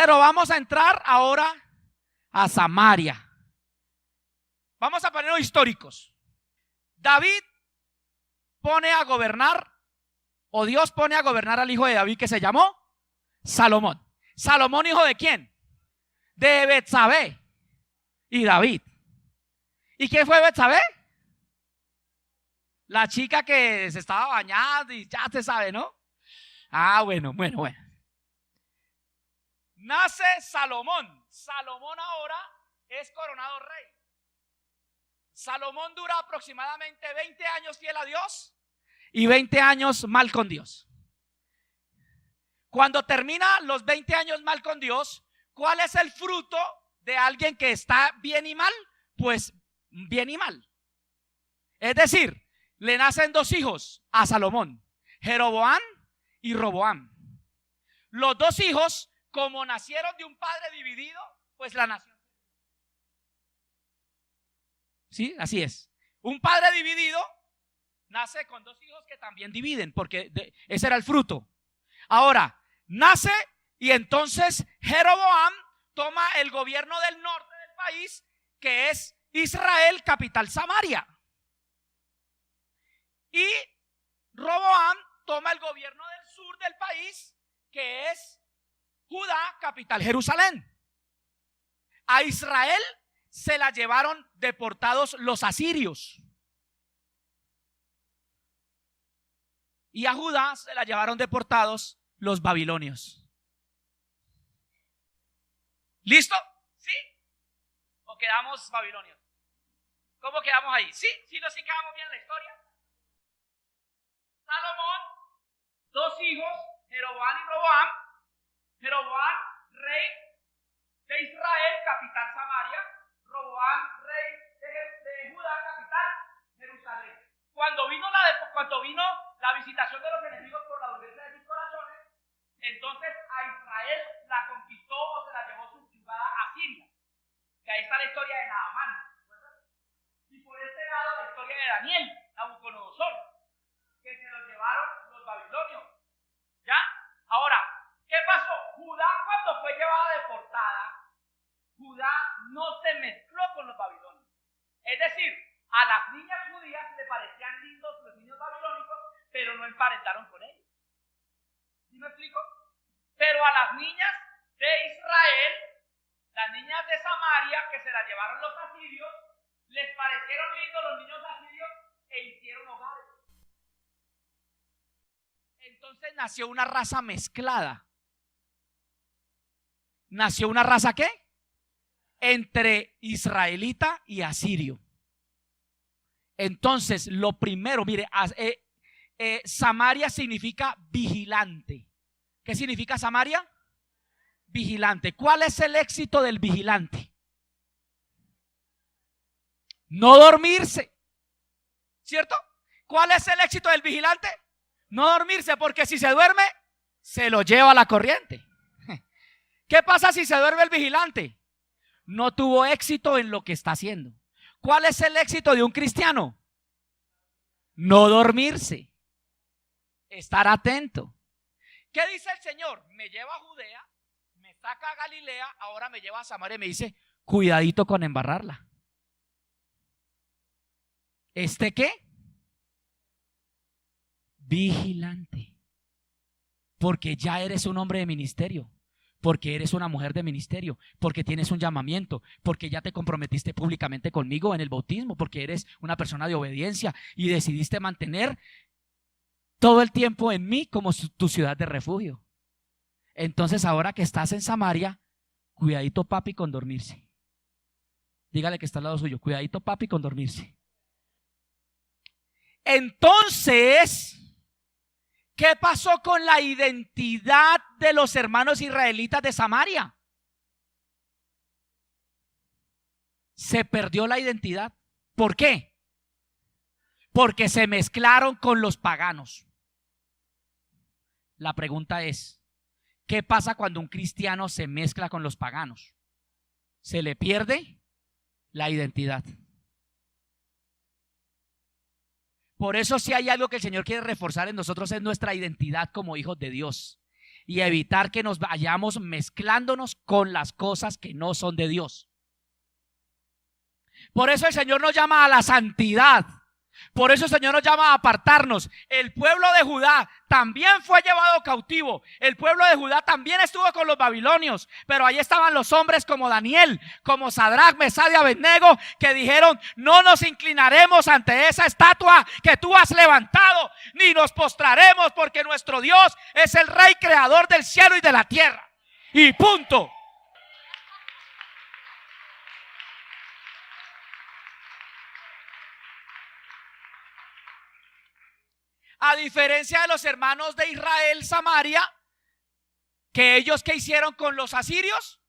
Pero vamos a entrar ahora a Samaria. Vamos a ponerlos históricos. David pone a gobernar, o Dios pone a gobernar al hijo de David que se llamó Salomón. ¿Salomón hijo de quién? De Betsabé y David. ¿Y quién fue Betsabé? La chica que se estaba bañando y ya se sabe, ¿no? Ah, bueno. Nace Salomón. Salomón ahora es coronado rey. Salomón dura aproximadamente 20 años fiel a Dios y 20 años mal con Dios. Cuando termina los 20 años mal con Dios, ¿cuál es el fruto de alguien que está bien y mal? Pues bien y mal. Es decir, le nacen dos hijos a Salomón, Jeroboam y Roboam. Los dos hijos, como nacieron de un padre dividido, pues la nación. Sí, así es. Un padre dividido nace con dos hijos que también dividen, porque ese era el fruto. Ahora, nace y entonces Jeroboam toma el gobierno del norte del país, que es Israel, capital Samaria. Y Roboam toma el gobierno del sur del país, que es Judá, capital Jerusalén. A Israel se la llevaron deportados los asirios. Y a Judá se la llevaron deportados los babilonios. ¿Listo? ¿Sí? ¿O quedamos babilonios? ¿Cómo quedamos ahí? ¿Sí? ¿Sí nos quedamos bien en la historia? Salomón, dos hijos, Jeroboam y Roboam. Jeroboam, rey de Israel, capital Samaria. Roboam, rey de Judá, capital Jerusalén. Cuando vino la visitación de los enemigos por la dureza de sus corazones, entonces a Israel la conquistó o se la llevó subyugada a Siria. Que ahí está la historia de Naamán. Y por este lado la historia de Daniel, Nabucodonosor, que se lo llevaron los babilonios. ¿Ya? Ahora, ¿qué pasó? Judá, cuando fue llevada deportada, Judá no se mezcló con los babilonios. Es decir, a las niñas judías le parecían lindos los niños babilónicos, pero no emparentaron con ellos. ¿Sí me explico? Pero a las niñas de Israel, las niñas de Samaria, que se las llevaron los asirios, les parecieron lindos los niños asirios e hicieron hogares. Entonces nació una raza mezclada. ¿Nació una raza qué? Entre israelita y asirio. Entonces, lo primero, mire, Samaria significa vigilante. ¿Qué significa Samaria? Vigilante. ¿Cuál es el éxito del vigilante? No dormirse. ¿Cierto? ¿Cuál es el éxito del vigilante? No dormirse, porque si se duerme, se lo lleva a la corriente. ¿Qué pasa si se duerme el vigilante? No tuvo éxito en lo que está haciendo. ¿Cuál es el éxito de un cristiano? No dormirse. Estar atento. ¿Qué dice el Señor? Me lleva a Judea, me saca a Galilea, ahora me lleva a Samaria y me dice, cuidadito con embarrarla. ¿Qué? Vigilante. Porque ya eres un hombre de ministerio. Porque eres una mujer de ministerio, porque tienes un llamamiento, porque ya te comprometiste públicamente conmigo en el bautismo, porque eres una persona de obediencia y decidiste mantener todo el tiempo en mí como tu ciudad de refugio. Entonces ahora que estás en Samaria, cuidadito papi con dormirse. Dígale que está al lado suyo, cuidadito papi con dormirse. Entonces, ¿qué pasó con la identidad de los hermanos israelitas de Samaria? Se perdió la identidad. ¿Por qué? Porque se mezclaron con los paganos. La pregunta es, ¿qué pasa cuando un cristiano se mezcla con los paganos? Se le pierde la identidad. Por eso si hay algo que el Señor quiere reforzar en nosotros es nuestra identidad como hijos de Dios. y evitar que nos vayamos mezclándonos con las cosas que no son de Dios. Por eso el Señor nos llama a la santidad. Por eso el Señor nos llama a apartarnos. El pueblo de Judá también fue llevado cautivo. El pueblo de Judá también estuvo con los babilonios. Pero ahí estaban los hombres como Daniel, como Sadrach, Mesach y Abednego, que dijeron: no nos inclinaremos ante esa estatua que tú has levantado, ni nos postraremos, porque nuestro Dios es el Rey creador del cielo y de la tierra. Y punto. A diferencia de los hermanos de Israel, Samaria, que ellos, ¿qué hicieron con los asirios?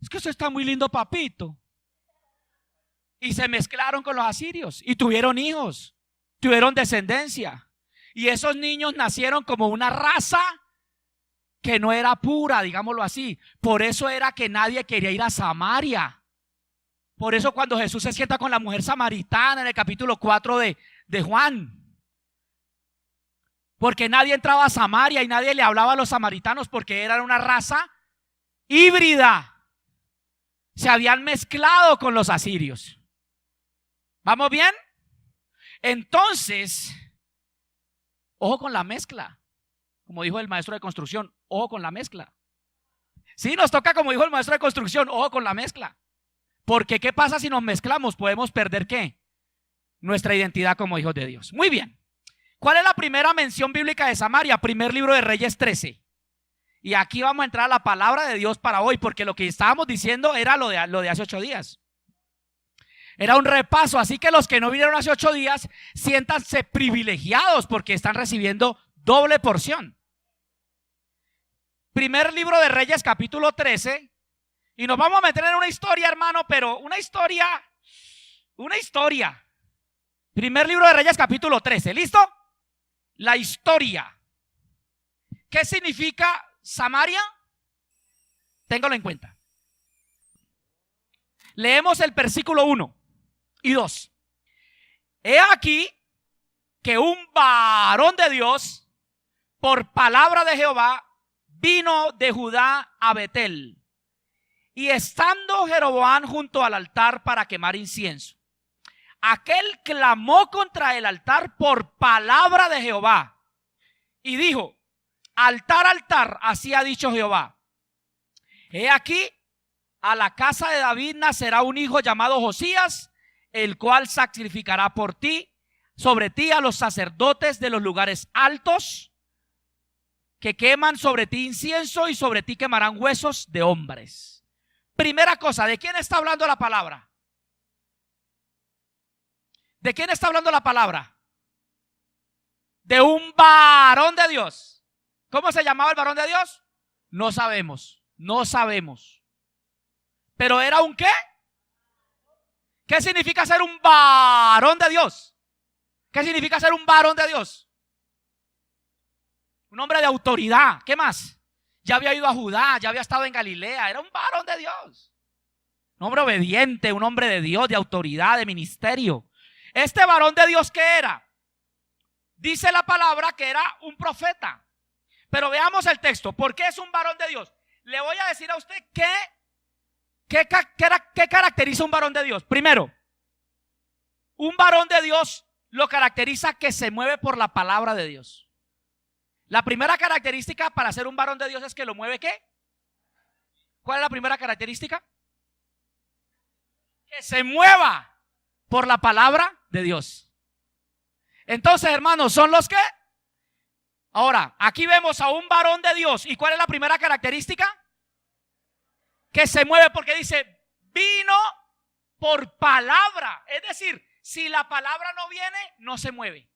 Es que eso está muy lindo, papito. Y se mezclaron con los asirios y tuvieron hijos, tuvieron descendencia. Y esos niños nacieron como una raza que no era pura, digámoslo así. Por eso era que nadie quería ir a Samaria. Por eso cuando Jesús se sienta con la mujer samaritana en el capítulo 4 de Juan, porque nadie entraba a Samaria y nadie le hablaba a los samaritanos, porque eran una raza híbrida. Se habían mezclado con los asirios. ¿Vamos bien? Entonces, ojo con la mezcla. Como dijo el maestro de construcción, ojo con la mezcla. Sí, nos toca, como dijo el maestro de construcción, ojo con la mezcla. Porque ¿qué pasa si nos mezclamos? Podemos perder ¿qué? Nuestra identidad como hijos de Dios. Muy bien. ¿Cuál es la primera mención bíblica de Samaria? Primer libro de Reyes 13. Y aquí vamos a entrar a la palabra de Dios para hoy, porque lo que estábamos diciendo era lo de hace 8 días. Era un repaso, así que los que no vinieron hace 8 días, siéntanse privilegiados porque están recibiendo doble porción. Primer libro de Reyes, capítulo 13. Y nos vamos a meter en una historia, hermano, pero una historia. Primer libro de Reyes, capítulo 13. ¿Listo? La historia. ¿Qué significa Samaria? Téngalo en cuenta. Leemos el versículo 1 y 2. He aquí que un varón de Dios, por palabra de Jehová, vino de Judá a Betel. Y estando Jeroboam junto al altar para quemar incienso, aquel clamó contra el altar por palabra de Jehová y dijo: altar, altar, así ha dicho Jehová. He aquí, a la casa de David nacerá un hijo llamado Josías, el cual sacrificará por ti, sobre ti, a los sacerdotes de los lugares altos, que queman sobre ti incienso, y sobre ti quemarán huesos de hombres. Primera cosa, ¿de quién está hablando la palabra? ¿De quién está hablando la palabra? De un varón de Dios. ¿Cómo se llamaba el varón de Dios? No sabemos, no sabemos. ¿Pero era un qué? ¿Qué significa ser un varón de Dios? ¿Qué significa ser un varón de Dios? Un hombre de autoridad. ¿Qué más? Ya había ido a Judá, ya había estado en Galilea. Era un varón de Dios. Un hombre obediente, un hombre de Dios, de autoridad, de ministerio. Este varón de Dios, ¿qué era? Dice la palabra que era un profeta. Pero veamos el texto. ¿Por qué es un varón de Dios? Le voy a decir a usted ¿qué caracteriza un varón de Dios? Primero, un varón de Dios lo caracteriza que se mueve por la palabra de Dios. La primera característica para ser un varón de Dios es que lo mueve ¿qué? ¿Cuál es la primera característica? Que se mueva por la palabra de Dios. Entonces, hermanos, ¿son los que? Ahora, aquí vemos a un varón de Dios. ¿Y cuál es la primera característica? Que se mueve, porque dice, vino por palabra. Es decir, si la palabra no viene, no se mueve.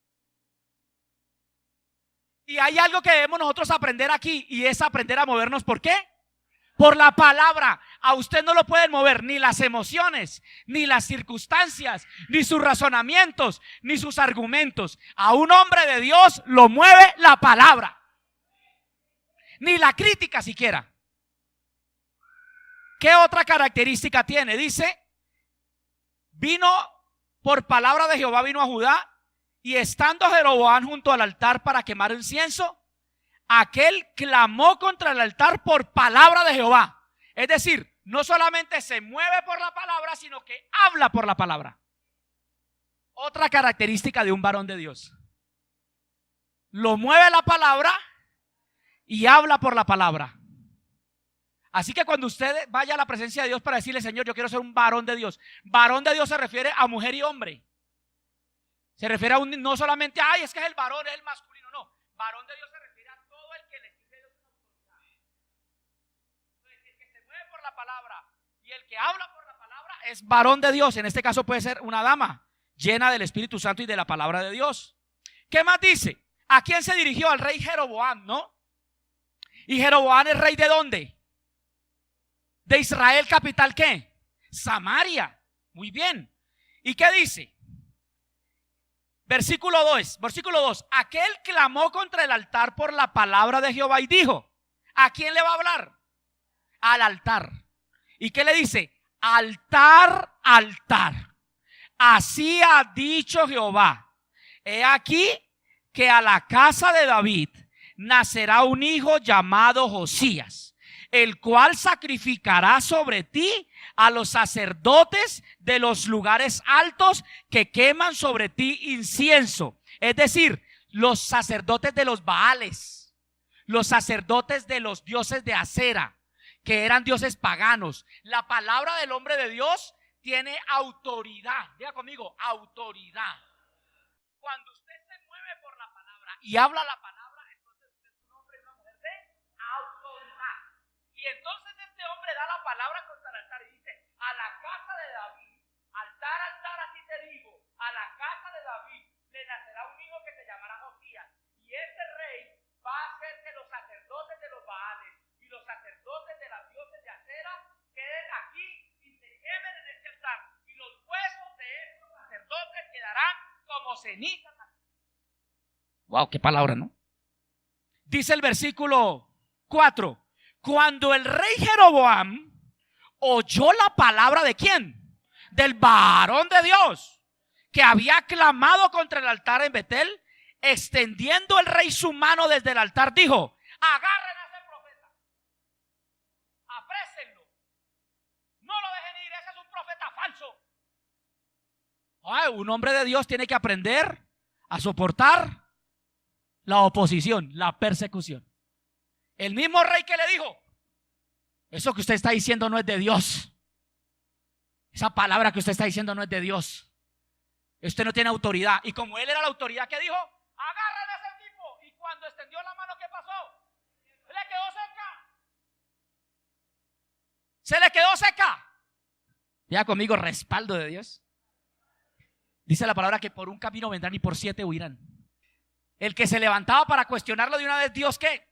Y hay algo que debemos nosotros aprender aquí, y es aprender a movernos. ¿Por qué? Por la palabra. A usted no lo pueden mover ni las emociones, ni las circunstancias, ni sus razonamientos, ni sus argumentos. A un hombre de Dios lo mueve la palabra. Ni la crítica siquiera. ¿Qué otra característica tiene? Dice, vino por palabra de Jehová, vino a Judá, y estando Jeroboam junto al altar para quemar incienso, aquel clamó contra el altar por palabra de Jehová. Es decir, no solamente se mueve por la palabra, sino que habla por la palabra. Otra característica de un varón de Dios. Lo mueve la palabra y habla por la palabra. Así que cuando usted vaya a la presencia de Dios para decirle, Señor, yo quiero ser un varón de Dios. Varón de Dios se refiere a mujer y hombre. Se refiere a no solamente, ay, es que es el varón, es el masculino. No, varón de Dios se refiere a todo el que le sirve de una autoridad. Entonces, el que se mueve por la palabra y el que habla por la palabra es varón de Dios. En este caso puede ser una dama llena del Espíritu Santo y de la palabra de Dios. ¿Qué más dice? ¿A quién se dirigió? Al rey Jeroboam, ¿no? ¿Y Jeroboam es rey de dónde? De Israel, capital, ¿qué? Samaria. Muy bien. ¿Y qué dice? Versículo 2. Aquel clamó contra el altar por la palabra de Jehová y dijo, ¿a quién le va a hablar? Al altar. ¿Y qué le dice? Altar, altar. Así ha dicho Jehová. He aquí que a la casa de David nacerá un hijo llamado Josías, el cual sacrificará sobre ti a los sacerdotes de los lugares altos que queman sobre ti incienso. Es decir, los sacerdotes de los Baales, los sacerdotes de los dioses de Acera, que eran dioses paganos. La palabra del hombre de Dios tiene autoridad. Diga conmigo, autoridad. Cuando usted se mueve por la palabra y habla la palabra, entonces usted es un hombre y una mujer de autoridad. Y entonces este hombre da la palabra contra el altar y dice, a la casa de David, altar, altar, así te digo, a la casa de David le nacerá un hijo que se llamará Josías. Y ese rey va a hacer que los sacerdotes de los Baales y los sacerdotes de las dioses de Acera queden aquí y se quemen en este altar. Y los huesos de estos sacerdotes quedarán como cenizas. Wow, qué palabra, ¿no? Dice el versículo 4. Cuando el rey Jeroboam oyó la palabra de ¿quién? Del varón de Dios que había clamado contra el altar en Betel, extendiendo el rey su mano desde el altar, dijo: agarren a ese profeta, aprésenlo, no lo dejen ir, ese es un profeta falso. Ay, un hombre de Dios tiene que aprender a soportar la oposición, la persecución. El mismo rey que le dijo: eso que usted está diciendo no es de Dios, esa palabra que usted está diciendo no es de Dios, usted no tiene autoridad. Y como él era la autoridad, ¿qué dijo? Agarren a ese tipo. Y cuando extendió la mano, ¿qué pasó? Se le quedó seca. Se le quedó seca. Ya conmigo, respaldo de Dios. Dice la palabra que por un camino vendrán y por 7 huirán. El que se levantaba para cuestionarlo de una vez, Dios, ¿qué?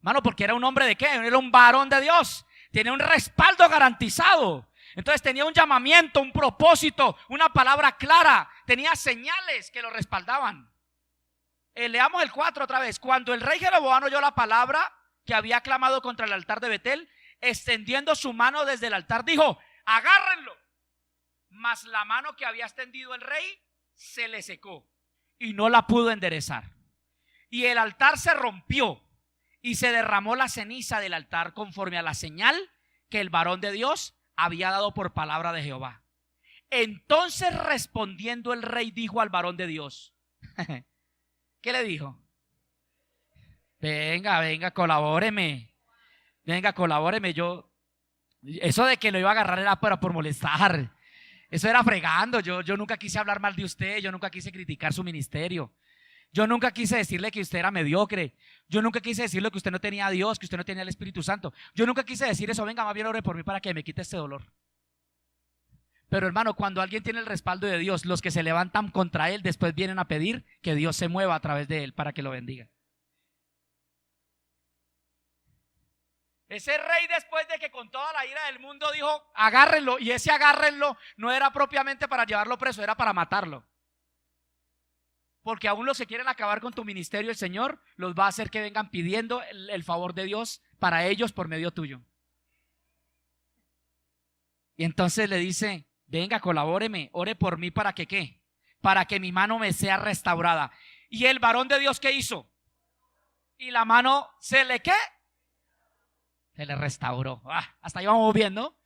Mano, porque era un hombre de qué? Era un varón de Dios. Tenía un respaldo garantizado. Entonces tenía un llamamiento, un propósito, una palabra clara. Tenía señales que lo respaldaban. Leamos el 4 otra vez. Cuando el rey Jeroboam oyó la palabra que había clamado contra el altar de Betel, extendiendo su mano desde el altar, dijo: agárrenlo. Mas la mano que había extendido el rey se le secó y no la pudo enderezar. Y el altar se rompió y se derramó la ceniza del altar conforme a la señal que el varón de Dios había dado por palabra de Jehová. Entonces, respondiendo el rey, dijo al varón de Dios: ¿qué le dijo? Venga, colabóreme. Venga, colabóreme. Eso de que lo iba a agarrar era por molestar. Eso era fregando. Yo nunca quise hablar mal de usted. Yo nunca quise criticar su ministerio. Yo nunca quise decirle que usted era mediocre. Yo nunca quise decirle que usted no tenía a Dios, que usted no tenía el Espíritu Santo. Yo nunca quise decir eso. Venga, más bien ore por mí para que me quite este dolor. Pero hermano, cuando alguien tiene el respaldo de Dios, los que se levantan contra él después vienen a pedir que Dios se mueva a través de él para que lo bendiga. Ese rey, después de que con toda la ira del mundo dijo: agárrenlo, y ese agárrenlo no era propiamente para llevarlo preso, era para matarlo. Porque aún los que quieren acabar con tu ministerio, el Señor los va a hacer que vengan pidiendo el favor de Dios para ellos por medio tuyo. Y entonces le dice: venga, colabóreme, ore por mí para que ¿qué? Para que mi mano me sea restaurada. Y el varón de Dios, ¿qué hizo? y la mano se le ¿qué? Se le restauró. Hasta ahí vamos viendo.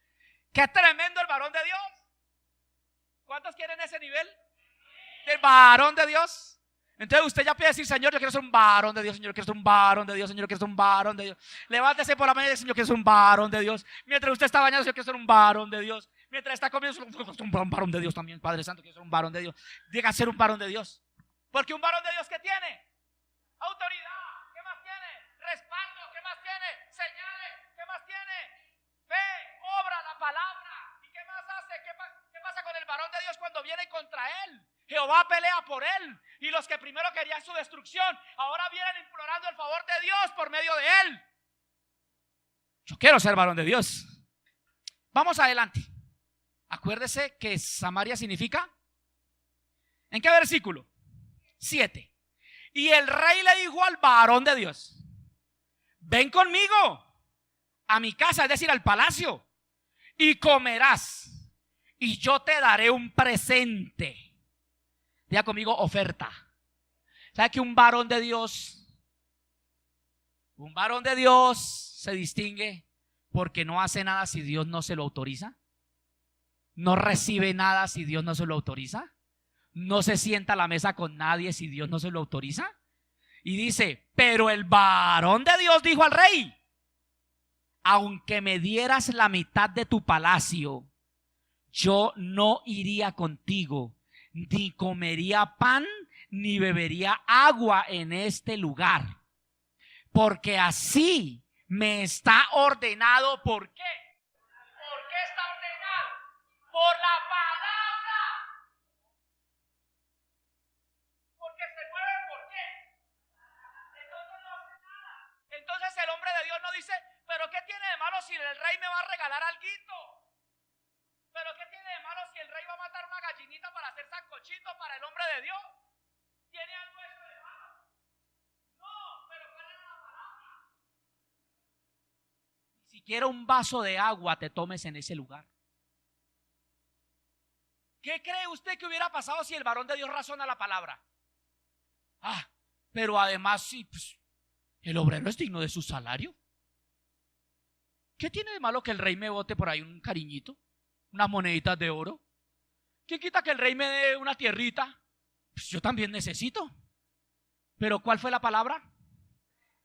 Qué tremendo el varón de Dios. ¿Cuántos quieren ese nivel? Del varón de Dios. Entonces usted ya puede decir: Señor, yo quiero ser un varón de Dios. Señor, yo quiero ser un varón de Dios. Señor, yo quiero ser un varón de Dios. Levántese por la mañana y dice: Señor, yo quiero ser un varón de Dios. Mientras usted está bañando, yo quiero ser un varón de Dios. Mientras está comiendo, yo quiero ser un varón de Dios también. Padre Santo, quiero ser un varón de Dios. Diga: ser un varón de Dios. Porque un varón de Dios, ¿qué tiene? Autoridad. ¿Qué más tiene? Respaldo. ¿Qué más tiene? Señales. ¿Qué más tiene? Fe, obra, la palabra. ¿Y qué más hace? ¿Qué pasa con el varón de Dios cuando viene contra él? Jehová pelea por él. Y los que primero querían su destrucción, ahora vienen implorando el favor de Dios por medio de él. Yo quiero ser varón de Dios. Vamos adelante. Acuérdese que Samaria significa, ¿en qué versículo? 7. Y el rey le dijo al varón de Dios: ven conmigo a mi casa, es decir, al palacio, y comerás, y yo te daré un presente. Diga conmigo: oferta. ¿Sabe que un varón de Dios se distingue porque no hace nada si Dios no se lo autoriza? No recibe nada si Dios no se lo autoriza. No se sienta a la mesa con nadie si Dios no se lo autoriza. Y dice: pero el varón de Dios dijo al rey: aunque me dieras la mitad de tu palacio, yo no iría contigo, ni comería pan, ni bebería agua en este lugar, porque así me está ordenado. ¿Por qué? ¿Por qué está ordenado? Por la palabra. Porque se mueve, ¿por qué? Entonces no hace nada. Entonces el hombre de Dios no dice: pero ¿qué tiene de malo si el rey me va a regalar alguito? ¿Pero qué tiene de malo si el rey va a matar una gallinita para hacer sancochito para el hombre de Dios? ¿Tiene algo eso de malo? No, pero ¿cuál es la palabra? Ni siquiera un vaso de agua te tomes en ese lugar. ¿Qué cree usted que hubiera pasado si el varón de Dios razona la palabra? Pero además sí, pues, el obrero es digno de su salario. ¿Qué tiene de malo que el rey me bote por ahí un cariñito? Unas moneditas de oro. ¿Quién quita que el rey me dé una tierrita? Pues yo también necesito. Pero ¿cuál fue la palabra?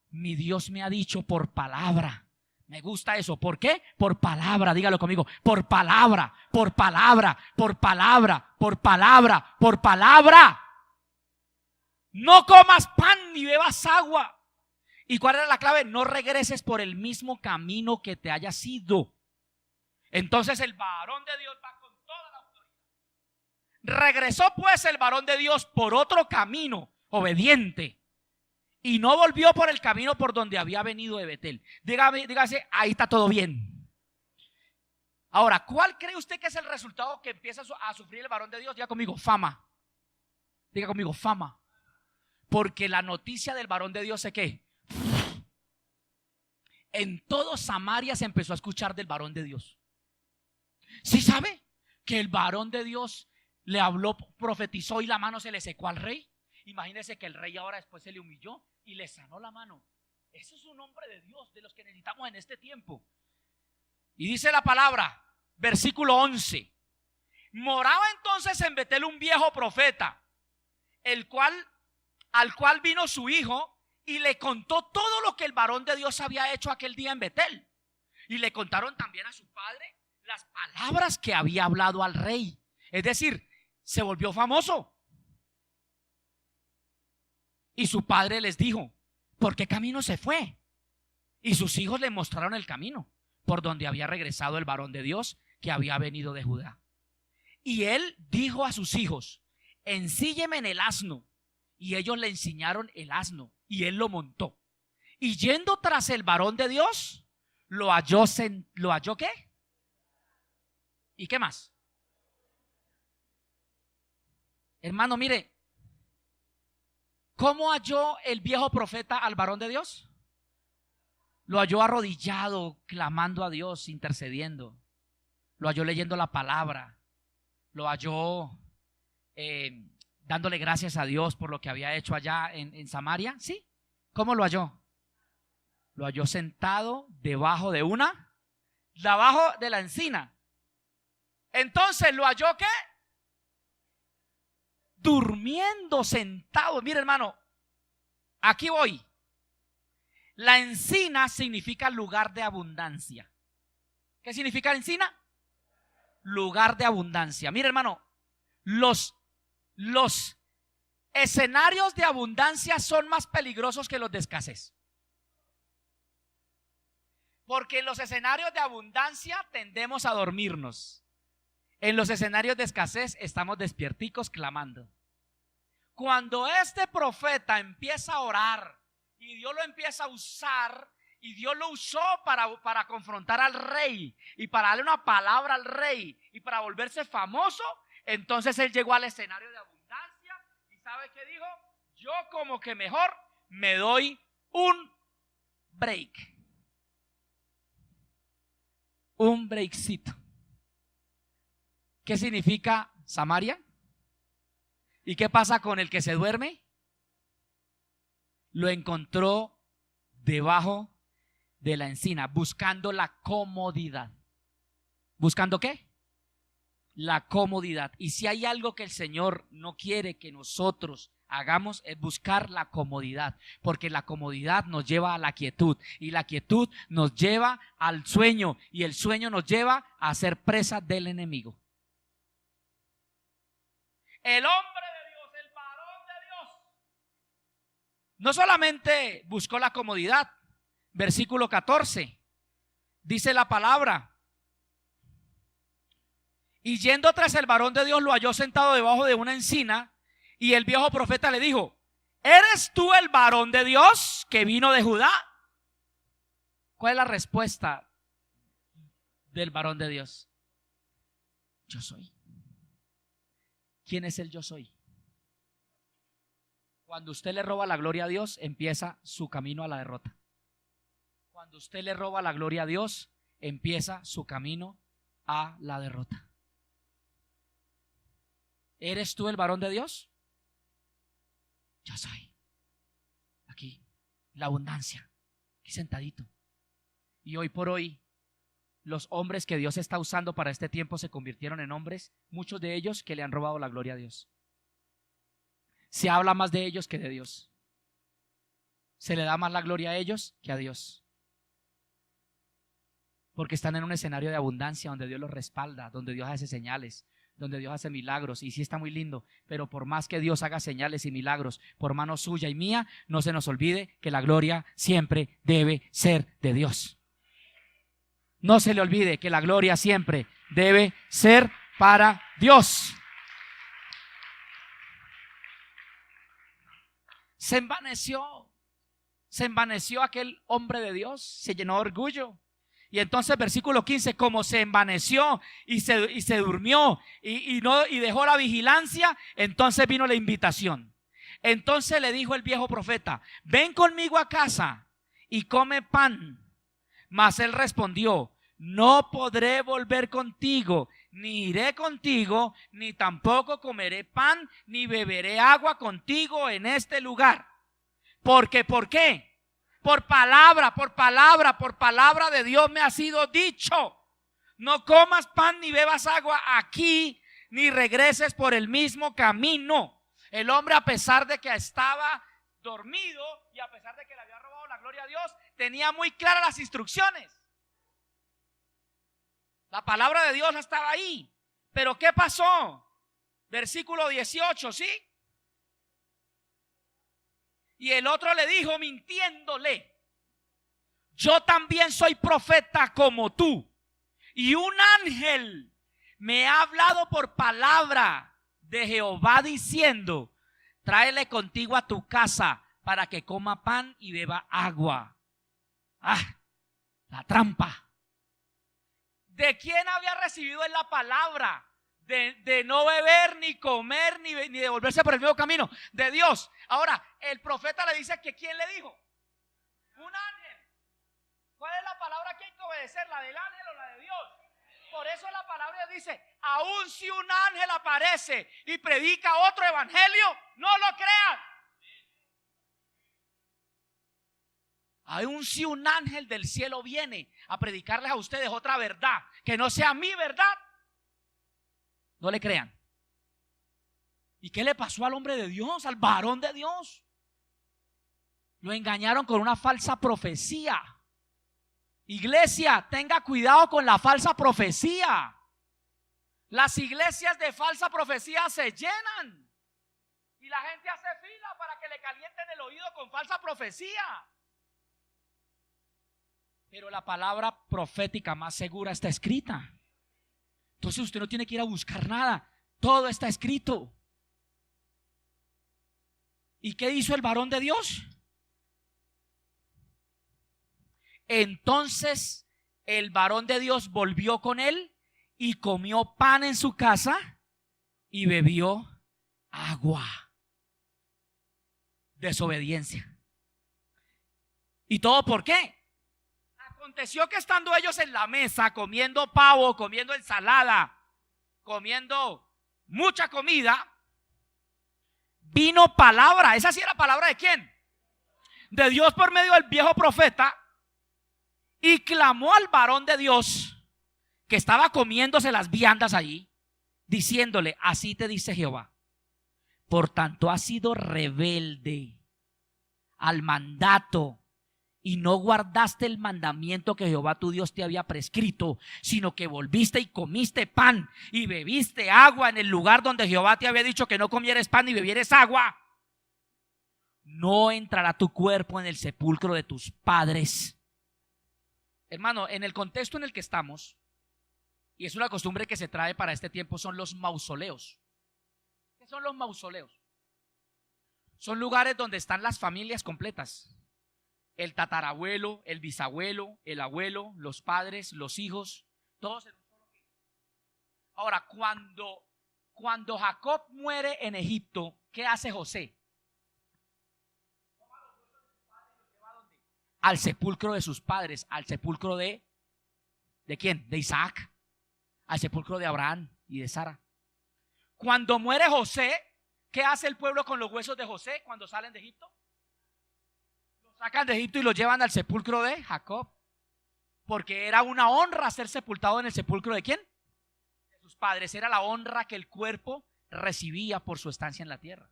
Mi Dios me ha dicho por palabra. Me gusta eso. ¿Por qué? Por palabra. Dígalo conmigo. Por palabra, por palabra, por palabra, por palabra, por palabra. No comas pan ni bebas agua. ¿Y cuál era la clave? No regreses por el mismo camino que te hayas ido. Entonces el varón de Dios va con toda la autoridad. Regresó pues el varón de Dios por otro camino, obediente, y no volvió por el camino por donde había venido de Betel. Dígase: ahí está todo bien. Ahora, ¿cuál cree usted que es el resultado que empieza a sufrir el varón de Dios? Diga conmigo: fama. Diga conmigo: fama. Porque la noticia del varón de Dios es que en todo Samaria se empezó a escuchar del varón de Dios. ¿Sí sabe que el varón de Dios le habló, profetizó y la mano se le secó al rey? Imagínese que el rey ahora después se le humilló y le sanó la mano. Eso es un hombre de Dios, de los que necesitamos en este tiempo. Y dice la palabra, versículo 11: moraba entonces en Betel un viejo profeta, al cual vino su hijo y le contó todo lo que el varón de Dios había hecho aquel día en Betel. Y le contaron también a su padre las palabras que había hablado al rey. Es decir, se volvió famoso. Y su padre les dijo: ¿por qué camino se fue? Y sus hijos le mostraron el camino por donde había regresado el varón de Dios que había venido de Judá. Y él dijo a sus hijos: ensílleme en el asno. Y ellos le enseñaron el asno y él lo montó. Y yendo tras el varón de Dios, lo halló ¿qué? ¿Y qué más? Hermano, mire, ¿cómo halló el viejo profeta al varón de Dios? Lo halló arrodillado, clamando a Dios, intercediendo. Lo halló leyendo la palabra. Lo halló dándole gracias a Dios por lo que había hecho allá en Samaria. ¿Sí? ¿Cómo lo halló? Lo halló sentado debajo de debajo de la encina. Entonces lo halló ¿qué? Durmiendo, sentado. Mire, hermano, aquí voy. La encina significa lugar de abundancia. ¿Qué significa la encina? Lugar de abundancia. Mire, hermano, los escenarios de abundancia son más peligrosos que los de escasez. Porque en los escenarios de abundancia tendemos a dormirnos. En los escenarios de escasez estamos despierticos clamando. Cuando este profeta empieza a orar y Dios lo empieza a usar, y Dios lo usó para confrontar al rey y para darle una palabra al rey y para volverse famoso, entonces él llegó al escenario de abundancia y ¿sabe qué dijo? Yo como que mejor me doy un break. Un breakcito. ¿Qué significa Samaria? ¿Y qué pasa con el que se duerme? Lo encontró debajo de la encina, buscando la comodidad. ¿Buscando qué? La comodidad. Y si hay algo que el Señor no quiere que nosotros hagamos, es buscar la comodidad, porque la comodidad nos lleva a la quietud y la quietud nos lleva al sueño y el sueño nos lleva a ser presa del enemigo. El hombre de Dios, el varón de Dios, no solamente buscó la comodidad. Versículo 14 dice la palabra: y yendo tras el varón de Dios, lo halló sentado debajo de una encina, y el viejo profeta le dijo: ¿eres tú el varón de Dios que vino de Judá? ¿Cuál es la respuesta del varón de Dios? Yo soy. ¿Quién es el yo soy? Cuando usted le roba la gloria a Dios, empieza su camino a la derrota. Cuando usted le roba la gloria a Dios, empieza su camino a la derrota. ¿Eres tú el varón de Dios? Yo soy. Aquí, la abundancia, aquí sentadito. Y hoy por hoy, los hombres que Dios está usando para este tiempo se convirtieron en hombres, muchos de ellos que le han robado la gloria a Dios. Se habla más de ellos que de Dios. Se le da más la gloria a ellos que a Dios. Porque están en un escenario de abundancia donde Dios los respalda, donde Dios hace señales, donde Dios hace milagros. Y sí está muy lindo, pero por más que Dios haga señales y milagros por mano suya y mía, no se nos olvide que la gloria siempre debe ser de Dios. No se le olvide que la gloria siempre debe ser para Dios. Se envaneció aquel hombre de Dios, se llenó de orgullo. Y entonces versículo 15, como se envaneció y se durmió y dejó la vigilancia, entonces vino la invitación. Entonces le dijo el viejo profeta: ven conmigo a casa y come pan. Mas él respondió: no podré volver contigo, ni iré contigo, ni tampoco comeré pan, ni beberé agua contigo en este lugar. Porque, ¿por qué? Por palabra de Dios me ha sido dicho: no comas pan ni bebas agua aquí, ni regreses por el mismo camino. El hombre, a pesar de que estaba dormido y a pesar de que le había robado la gloria a Dios, tenía muy claras las instrucciones. La palabra de Dios estaba ahí. Pero ¿qué pasó? Versículo 18, ¿sí? Y el otro le dijo, mintiéndole: yo también soy profeta como tú, y un ángel me ha hablado por palabra de Jehová diciendo: tráele contigo a tu casa para que coma pan y beba agua. La trampa. ¿De quién había recibido él la palabra? De no beber, ni comer, ni de volverse por el mismo camino. De Dios. Ahora, el profeta le dice que ¿quién le dijo? Un ángel. ¿Cuál es la palabra que hay que obedecer? ¿La del ángel o la de Dios? Por eso la palabra dice: aun si un ángel aparece y predica otro evangelio, no lo crean. Aún si un ángel del cielo viene a predicarles a ustedes otra verdad que no sea mi verdad, no le crean. ¿Y qué le pasó al hombre de Dios, al varón de Dios? Lo engañaron con una falsa profecía. Iglesia, tenga cuidado con la falsa profecía. Las iglesias de falsa profecía se llenan y la gente hace fila para que le calienten el oído con falsa profecía. Pero la palabra profética más segura está escrita. Entonces usted no tiene que ir a buscar nada. Todo está escrito. ¿Y qué hizo el varón de Dios? Entonces el varón de Dios volvió con él y comió pan en su casa y bebió agua. Desobediencia. ¿Y todo por qué? Aconteció que estando ellos en la mesa comiendo pavo, comiendo ensalada, comiendo mucha comida, vino palabra. ¿Esa sí era palabra de quién? De Dios por medio del viejo profeta. Y clamó al varón de Dios que estaba comiéndose las viandas allí, diciéndole: así te dice Jehová, por tanto has sido rebelde al mandato y no guardaste el mandamiento que Jehová tu Dios te había prescrito, sino que volviste y comiste pan y bebiste agua en el lugar donde Jehová te había dicho que no comieres pan y bebieres agua. No entrará tu cuerpo en el sepulcro de tus padres. Hermano, en el contexto en el que estamos, y es una costumbre que se trae para este tiempo, son los mausoleos. ¿Qué son los mausoleos? Son lugares donde están las familias completas. El tatarabuelo, el bisabuelo, el abuelo, los padres, los hijos, todos en un solo sitio. Ahora, cuando Jacob muere en Egipto, ¿qué hace José? Al sepulcro de sus padres, al sepulcro ¿de quién? De Isaac, al sepulcro de Abraham y de Sara. Cuando muere José, ¿qué hace el pueblo con los huesos de José cuando salen de Egipto? Los sacan de Egipto y los llevan al sepulcro de Jacob, porque era una honra ser sepultado en el sepulcro ¿de quién? De sus padres. Era la honra que el cuerpo recibía por su estancia en la tierra.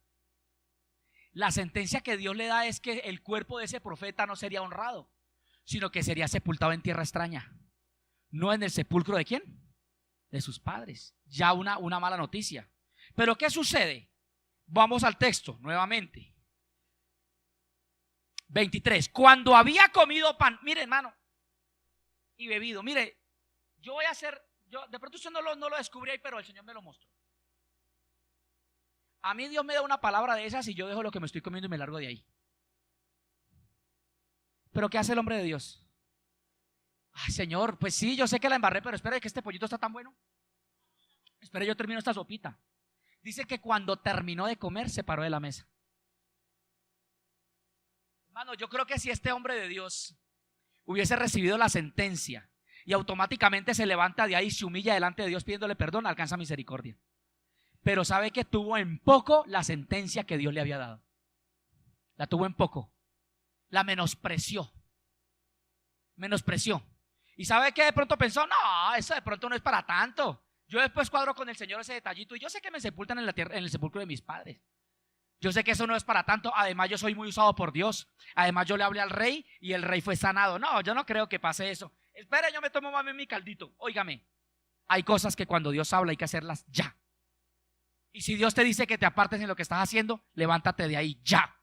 La sentencia que Dios le da es que el cuerpo de ese profeta no sería honrado, sino que sería sepultado en tierra extraña. No en el sepulcro ¿de quién? De sus padres. Ya una mala noticia. Pero ¿qué sucede? Vamos al texto nuevamente. 23. Cuando había comido pan, mire hermano, y bebido, mire, yo voy a hacer, de pronto usted no lo descubrí ahí, pero el Señor me lo mostró. A mí Dios me da una palabra de esas y yo dejo lo que me estoy comiendo y me largo de ahí. ¿Pero qué hace el hombre de Dios? Ay, Señor, pues sí, yo sé que la embarré, pero espera que este pollito está tan bueno. Espera, yo termino esta sopita. Dice que cuando terminó de comer se paró de la mesa. Hermano, yo creo que si este hombre de Dios hubiese recibido la sentencia y automáticamente se levanta de ahí, se humilla delante de Dios pidiéndole perdón, alcanza misericordia. Pero sabe que tuvo en poco la sentencia que Dios le había dado. La tuvo en poco. La menospreció. Y sabe que de pronto pensó: no, eso de pronto no es para tanto. Yo después cuadro con el Señor ese detallito y yo sé que me sepultan en la tierra, en el sepulcro de mis padres. Yo sé que eso no es para tanto. Además yo soy muy usado por Dios. Además yo le hablé al rey y el rey fue sanado. No, yo no creo que pase eso. Espere, yo me tomo más bien mi caldito. Óigame, hay cosas que cuando Dios habla hay que hacerlas ya. Y si Dios te dice que te apartes en lo que estás haciendo, levántate de ahí ya.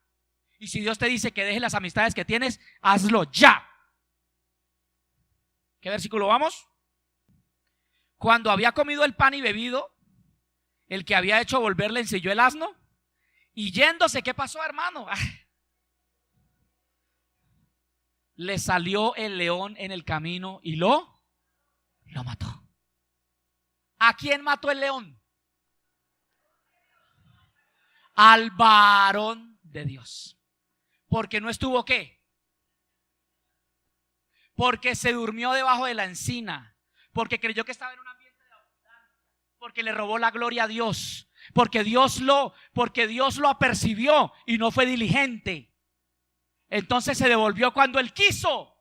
Y si Dios te dice que dejes las amistades que tienes, hazlo ya. ¿Qué versículo vamos? Cuando había comido el pan y bebido, el que había hecho volver le ensilló el asno. Y yéndose, ¿qué pasó, hermano? Le salió el león en el camino y lo mató. ¿A quién mató el león? Al varón de Dios. Porque no estuvo ¿qué? Porque se durmió debajo de la encina. Porque creyó que estaba en un ambiente de abundancia. Porque le robó la gloria a Dios. Porque Dios lo apercibió y no fue diligente. Entonces se devolvió cuando él quiso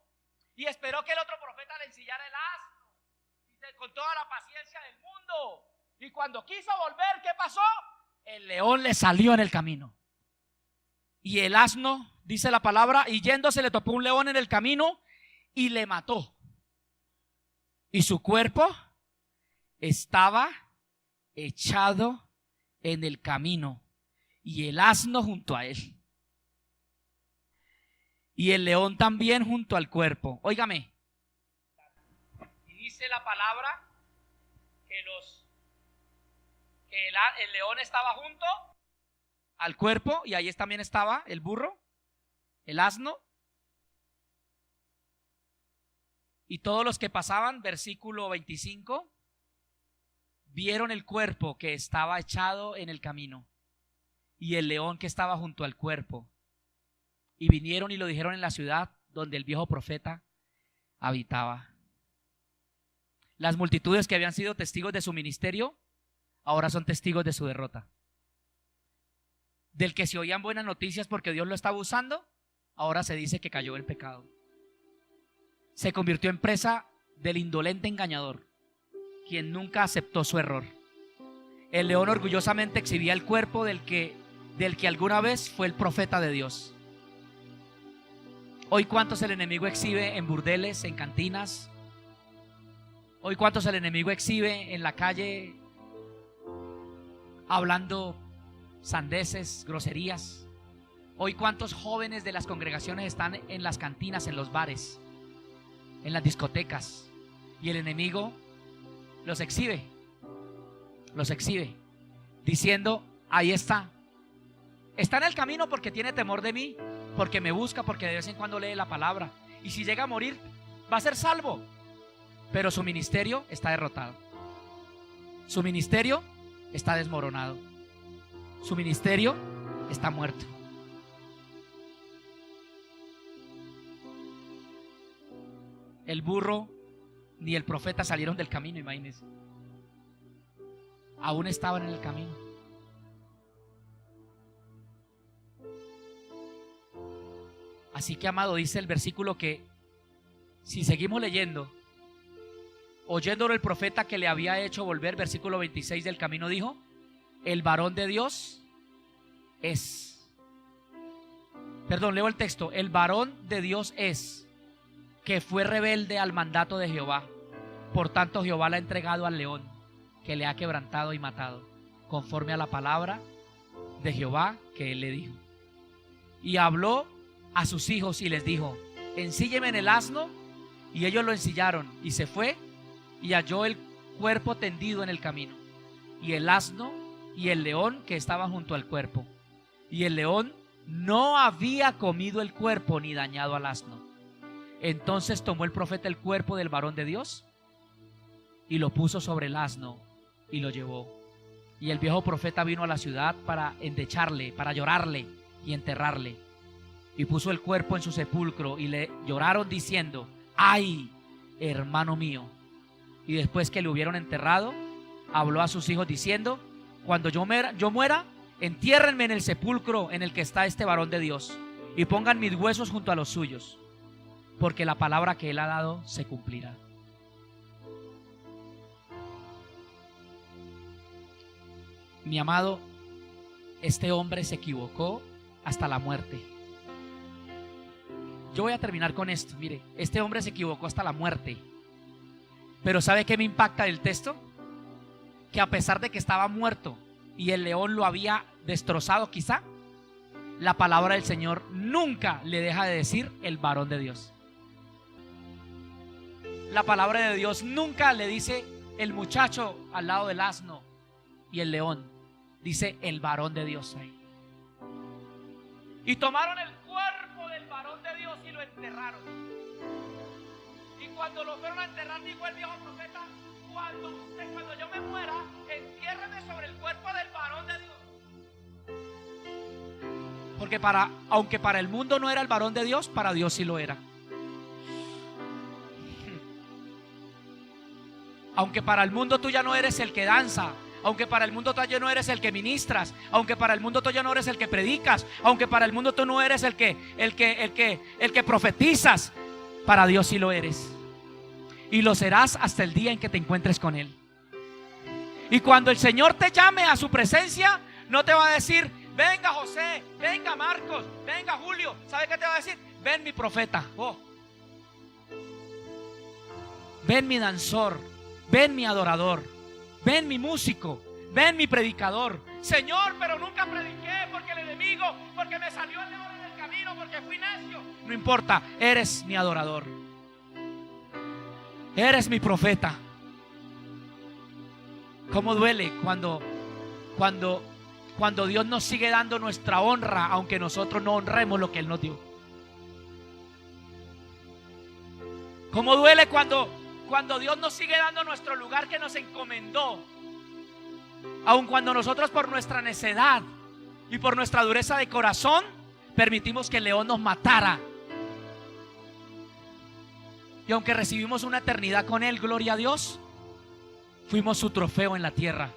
y esperó que el otro profeta le ensillara el asno con toda la paciencia del mundo. Y cuando quiso volver, ¿qué pasó? El león le salió en el camino. Y el asno, dice la palabra, y yéndose le topó un león en el camino y le mató. Y su cuerpo estaba echado en el camino y el asno junto a él. Y el león también junto al cuerpo. Óigame. Y dice la palabra que el león estaba junto al cuerpo y ahí también estaba el burro, el asno. Y todos los que pasaban, versículo 25, vieron el cuerpo que estaba echado en el camino y el león que estaba junto al cuerpo. Y vinieron y lo dijeron en la ciudad donde el viejo profeta habitaba. Las multitudes que habían sido testigos de su ministerio, ahora son testigos de su derrota. Del que se oían buenas noticias porque Dios lo estaba usando, ahora se dice que cayó en pecado. Se convirtió en presa del indolente engañador, quien nunca aceptó su error. El león orgullosamente exhibía el cuerpo del que alguna vez fue el profeta de Dios. Hoy cuántos el enemigo exhibe en burdeles, en cantinas. Hoy cuántos el enemigo exhibe en la calle hablando sandeces, groserías. Hoy cuántos jóvenes de las congregaciones están en las cantinas, en los bares, en las discotecas, y el enemigo los exhibe, diciendo: ahí está en el camino porque tiene temor de mí, porque me busca, porque de vez en cuando lee la palabra, y si llega a morir va a ser salvo. Pero su ministerio está derrotado, su ministerio está desmoronado, su ministerio está muerto. El burro ni el profeta salieron del camino, imagínense. Aún estaban en el camino. Así que, amado, dice el versículo que si seguimos leyendo, oyéndolo el profeta que le había hecho volver, versículo 26 del camino, dijo: el varón de Dios es. Perdón, leo el texto. El varón de Dios es, que fue rebelde al mandato de Jehová. Por tanto, Jehová la ha entregado al león, que le ha quebrantado y matado, conforme a la palabra de Jehová que él le dijo. Y habló a sus hijos y les dijo: ensílleme en el asno. Y ellos lo ensillaron, y se fue y halló el cuerpo tendido en el camino, y el asno y el león que estaban junto al cuerpo. Y el león no había comido el cuerpo ni dañado al asno. Entonces tomó el profeta el cuerpo del varón de Dios y lo puso sobre el asno y lo llevó. Y el viejo profeta vino a la ciudad para endecharle, para llorarle y enterrarle. Y puso el cuerpo en su sepulcro y le lloraron diciendo: ¡ay, hermano mío! Y después que le hubieron enterrado, habló a sus hijos diciendo: cuando yo muera, entiérrenme en el sepulcro en el que está este varón de Dios, y pongan mis huesos junto a los suyos, porque la palabra que él ha dado se cumplirá. Mi amado, este hombre se equivocó hasta la muerte. Yo voy a terminar con esto. Mire, este hombre se equivocó hasta la muerte. Pero ¿sabe qué me impacta del texto? Que a pesar de que estaba muerto y el león lo había destrozado quizá, la palabra del Señor nunca le deja de decir el varón de Dios. La palabra de Dios nunca le dice el muchacho al lado del asno y el león. Dice el varón de Dios ahí. Y tomaron el cuerpo del varón de Dios y lo enterraron. Y cuando lo fueron a enterrar, dijo el viejo profeta: cuando yo me muera, entiérreme sobre el cuerpo del varón de Dios. Porque aunque para el mundo no era el varón de Dios, para Dios sí lo era. Aunque para el mundo tú ya no eres el que danza, aunque para el mundo tú no eres el que ministras, aunque para el mundo tú no eres el que predicas, aunque para el mundo tú no eres el que profetizas, para Dios sí lo eres. Y lo serás hasta el día en que te encuentres con Él. Y cuando el Señor te llame a su presencia, no te va a decir: venga José, venga Marcos, venga Julio. ¿Sabe qué te va a decir? Ven mi profeta, ven mi danzor, ven mi adorador, ven mi músico, ven mi predicador. Señor, pero nunca prediqué porque el enemigo, porque me salió el león en el camino, porque fui necio. No importa, eres mi adorador, eres mi profeta. ¿Cómo duele cuando Dios nos sigue dando nuestra honra, aunque nosotros no honremos lo que Él nos dio? ¿Cómo duele cuando Dios nos sigue dando nuestro lugar que nos encomendó, aun cuando nosotros por nuestra necedad y por nuestra dureza de corazón permitimos que el león nos matara? Y aunque recibimos una eternidad con Él, gloria a Dios, fuimos su trofeo en la tierra,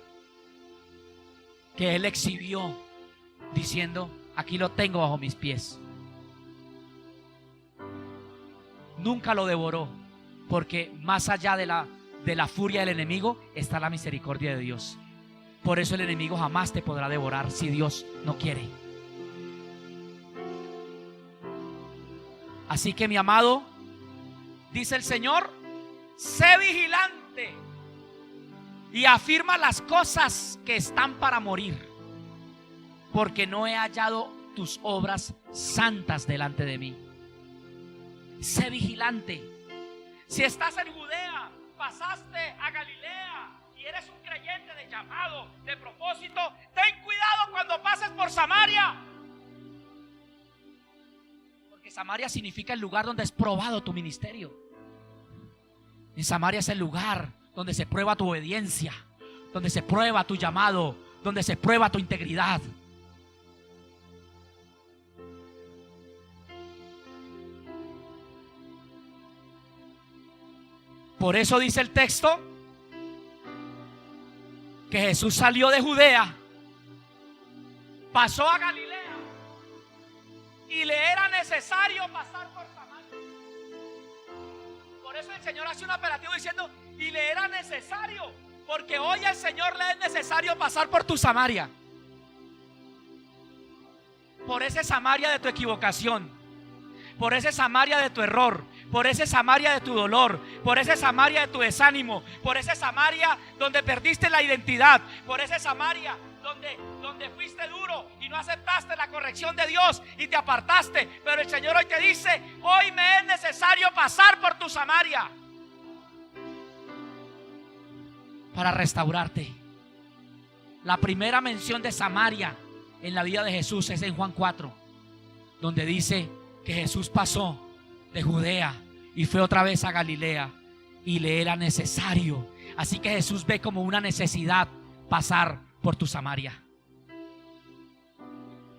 que Él exhibió diciendo: aquí lo tengo bajo mis pies. Nunca lo devoró, porque más allá de la furia del enemigo está la misericordia de Dios. Por eso el enemigo jamás te podrá devorar si Dios no quiere. Así que, mi amado, dice el Señor: sé vigilante y afirma las cosas que están para morir, porque no he hallado tus obras santas delante de mí. Sé vigilante. Si estás en Judea, pasaste a Galilea y eres un creyente de llamado, de propósito, ten cuidado cuando pases por Samaria, porque Samaria significa el lugar donde es probado tu ministerio. En Samaria es el lugar donde se prueba tu obediencia, donde se prueba tu llamado, donde se prueba tu integridad. Por eso dice el texto que Jesús salió de Judea, pasó a Galilea y le era necesario pasar por Samaria. Por eso el Señor hace un operativo diciendo: y le era necesario, porque hoy al Señor le es necesario pasar por tu Samaria, por ese Samaria de tu equivocación, por ese Samaria de tu error, por ese Samaria de tu dolor, por ese Samaria de tu desánimo, por ese Samaria donde perdiste la identidad, por ese Samaria donde fuiste duro y no aceptaste la corrección de Dios y te apartaste. Pero el Señor hoy te dice: hoy me es necesario pasar por tu Samaria para restaurarte. La primera mención de Samaria en la vida de Jesús es en Juan 4, donde dice que Jesús pasó de Judea y fue otra vez a Galilea y le era necesario. Así que Jesús ve como una necesidad pasar por tu Samaria.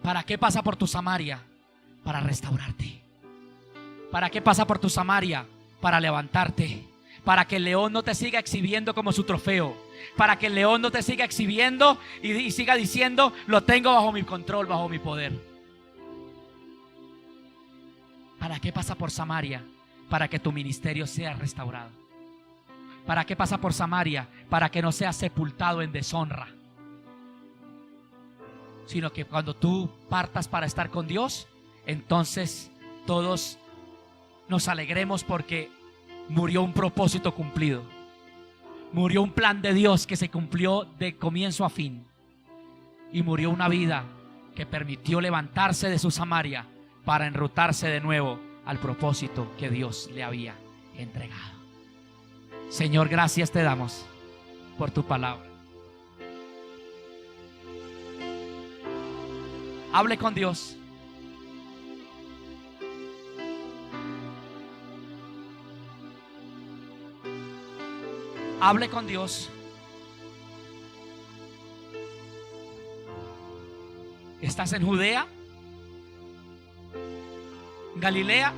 ¿Para qué pasa por tu Samaria? Para restaurarte. ¿Para qué pasa por tu Samaria? Para levantarte. Para que el león no te siga exhibiendo como su trofeo. Para que el león no te siga exhibiendo y siga diciendo: lo tengo bajo mi control, bajo mi poder. ¿Para qué pasa por Samaria? Para que tu ministerio sea restaurado. ¿Para qué pasa por Samaria? Para que no seas sepultado en deshonra, sino que cuando tú partas para estar con Dios, entonces todos nos alegremos porque murió un propósito cumplido. Murió un plan de Dios que se cumplió de comienzo a fin. Y murió una vida que permitió levantarse de su Samaria para enrutarse de nuevo al propósito que Dios le había entregado. Señor, gracias te damos por tu palabra. Hable con Dios. Hable con Dios. ¿Estás en Judea? ¿Galilea?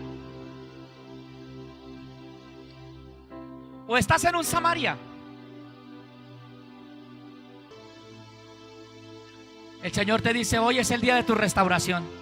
¿O estás en un Samaria? El Señor te dice, hoy es el día de tu restauración.